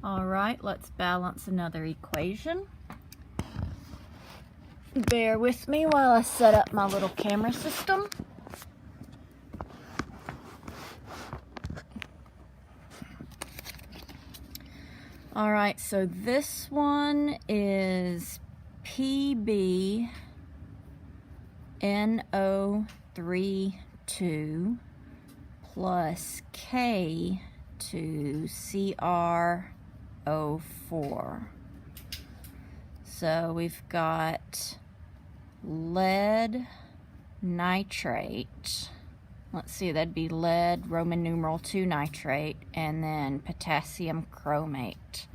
All right, let's balance another equation. Bear with me while I set up my little camera system. All right, so this one is PbNO32 plus K2CrO4. So we've got lead nitrate. Let's see, that'd be lead, Roman numeral 2 nitrate, and then potassium chromate.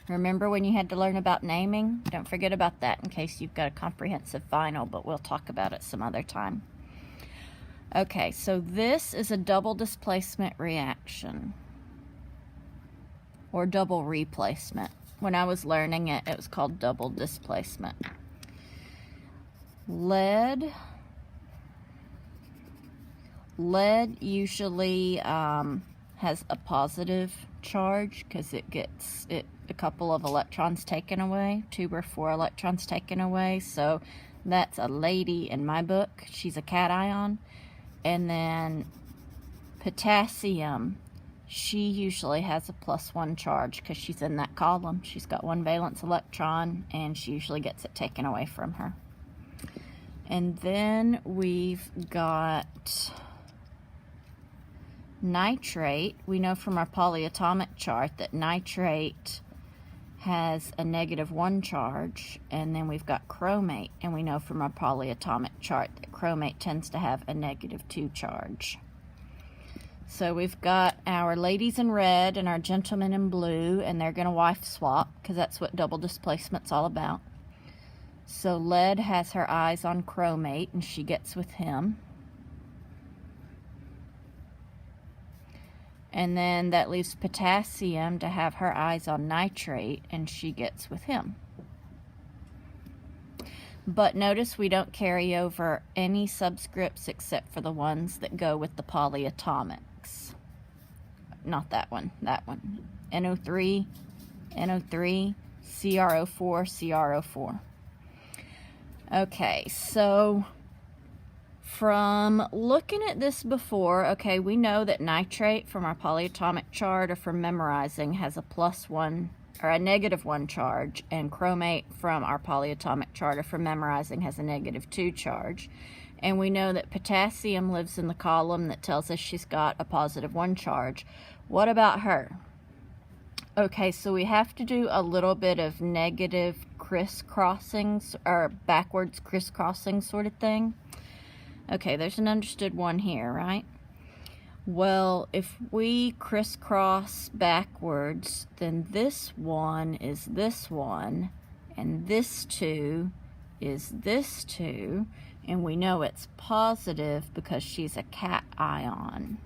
Remember when you had to learn about naming? Don't forget about that in case you've got a comprehensive final, but we'll talk about it some other time. Okay, so this is a double displacement reaction, or double replacement. When I was learning it, it was called double displacement. Lead usually has a positive charge because it gets a couple of electrons taken away, 2 or 4 electrons taken away. So that's a lady in my book. She's a cation. And then potassium, she usually has a +1 charge because she's in that column. She's got 1 valence electron and she usually gets it taken away from her. And then we've got nitrate. We know from our polyatomic chart that nitrate has a -1 charge, and then we've got chromate, and we know from our polyatomic chart that chromate tends to have a -2 charge. So we've got our ladies in red and our gentlemen in blue, and they're going to wife swap because that's what double displacement's all about. So lead has her eyes on chromate, and she gets with him. And then that leaves potassium to have her eyes on nitrate, and she gets with him. But notice we don't carry over any subscripts except for the ones that go with the polyatomics. Not that one, that one. NO3, NO3, CrO4, CrO4. Okay, so from looking at this before, okay, we know that nitrate from our polyatomic chart or from memorizing has a +1 or a -1 charge, and chromate from our polyatomic chart or from memorizing has a -2 charge. And we know that potassium lives in the column that tells us she's got a +1 charge. What about her? Okay, so we have to do a little bit of negative crisscrossing or backwards crisscrossing sort of thing. Okay, there's an understood one here, right? Well, if we crisscross backwards, then this one is this one, and this 2 is this 2, and we know it's positive because she's a cation.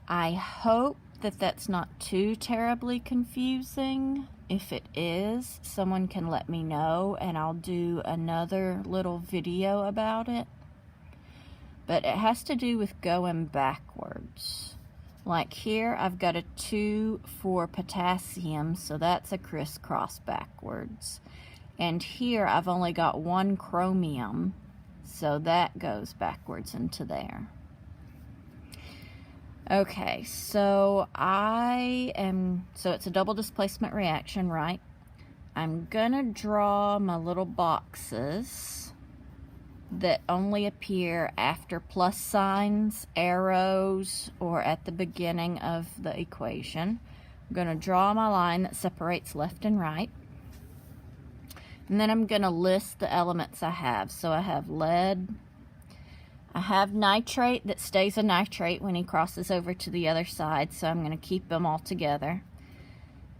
I hope that that's not too terribly confusing. If it is, someone can let me know and I'll do another little video about it. But it has to do with going backwards. Like here, I've got a 2 for potassium, so that's a crisscross backwards. And here, I've only got 1 chromium, so that goes backwards into there. Okay, so it's a double displacement reaction, right? I'm gonna draw my little boxes that only appear after plus signs, arrows, or at the beginning of the equation. I'm gonna draw my line that separates left and right. And then I'm gonna list the elements I have. So I have lead, I have nitrate that stays a nitrate when he crosses over to the other side, so I'm going to keep them all together.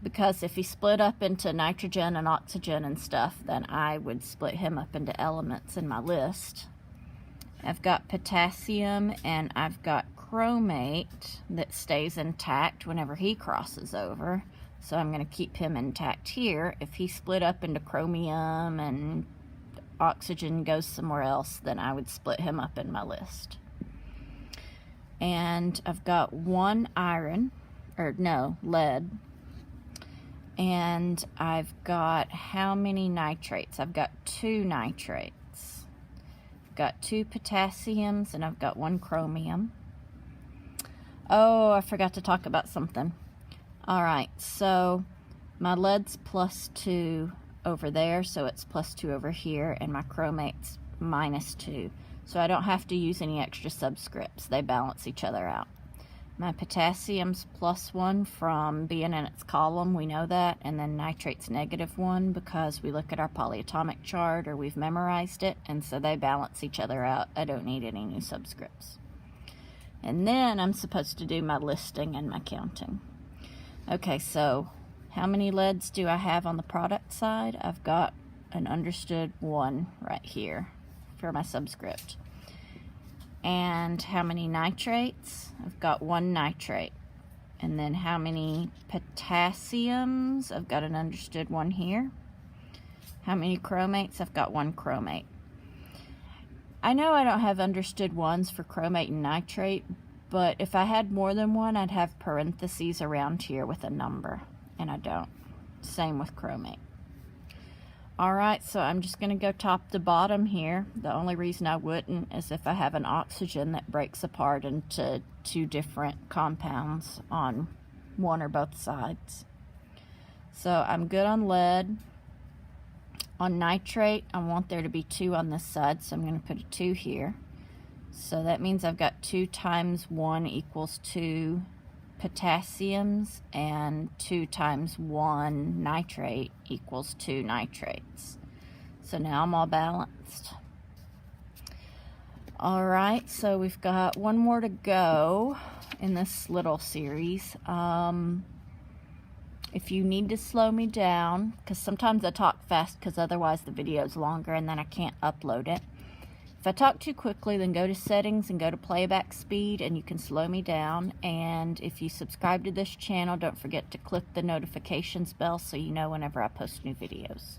Because if he split up into nitrogen and oxygen and stuff, then I would split him up into elements in my list. I've got potassium and I've got chromate that stays intact whenever he crosses over. So I'm going to keep him intact here. If he split up into chromium and oxygen goes somewhere else, then I would split him up in my list. And I've got 1 iron or no, lead. And I've got how many nitrates? I've got 2 nitrates. I've got 2 potassiums, and I've got 1 chromium. Oh, I forgot to talk about something. All right, so my lead's +2 over there, so it's +2 over here, and my chromate's -2. So I don't have to use any extra subscripts. They balance each other out. My potassium's +1 from being in its column, we know that, and then nitrate's -1 because we look at our polyatomic chart or we've memorized it, and so they balance each other out. I don't need any new subscripts. And then I'm supposed to do my listing and my counting. Okay, so how many leads do I have on the product side? I've got an understood 1 right here for my subscript. And how many nitrates? I've got 1 nitrate. And then how many potassiums? I've got an understood 1 here. How many chromates? I've got 1 chromate. I know I don't have understood 1s for chromate and nitrate, but if I had more than 1, I'd have parentheses around here with a number, and I don't. Same with chromate. All right, so I'm just going to go top to bottom here. The only reason I wouldn't is if I have an oxygen that breaks apart into 2 different compounds on one or both sides. So I'm good on lead. On nitrate, I want there to be 2 on this side, so I'm going to put a 2 here. So that means I've got 2 times 1 equals 2 potassiums, and 2 times 1 nitrate equals 2 nitrates. So now I'm all balanced. All right, so we've got 1 more to go in this little series. If you need to slow me down, because sometimes I talk fast because otherwise the video is longer and then I can't upload it. If I talk too quickly, then go to settings and go to playback speed, and you can slow me down. And if you subscribe to this channel, don't forget to click the notifications bell so you know whenever I post new videos.